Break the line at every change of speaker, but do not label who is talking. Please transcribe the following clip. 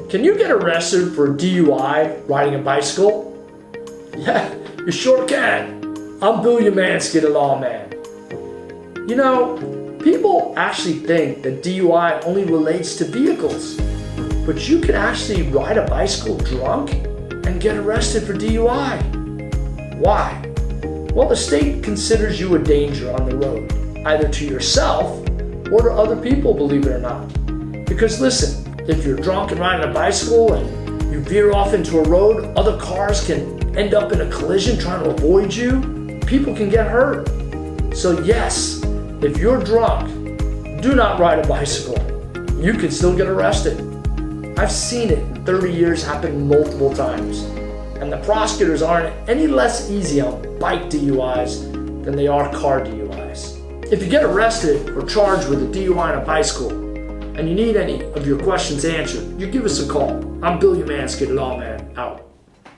Can you get arrested for DUI riding a bicycle? Yeah, you sure can. I'm Bill Umansky, the Lawman. You know, people actually think that DUI only relates to vehicles, but you can actually ride a bicycle drunk and get arrested for DUI. Why? Well, the state considers you a danger on the road, either to yourself or to other people, believe it or not. Because listen, if you're drunk and riding a bicycle and you veer off into a road, other cars can end up in a collision trying to avoid you. People can get hurt. So yes, if you're drunk, do not ride a bicycle. You can still get arrested. I've seen it in 30 years happen multiple times. And the prosecutors aren't any less easy on bike DUIs than they are car DUIs. If you get arrested or charged with a DUI on a bicycle, and you need any of your questions answered, you give us a call. I'm Bill Umansky, the Lawman, out.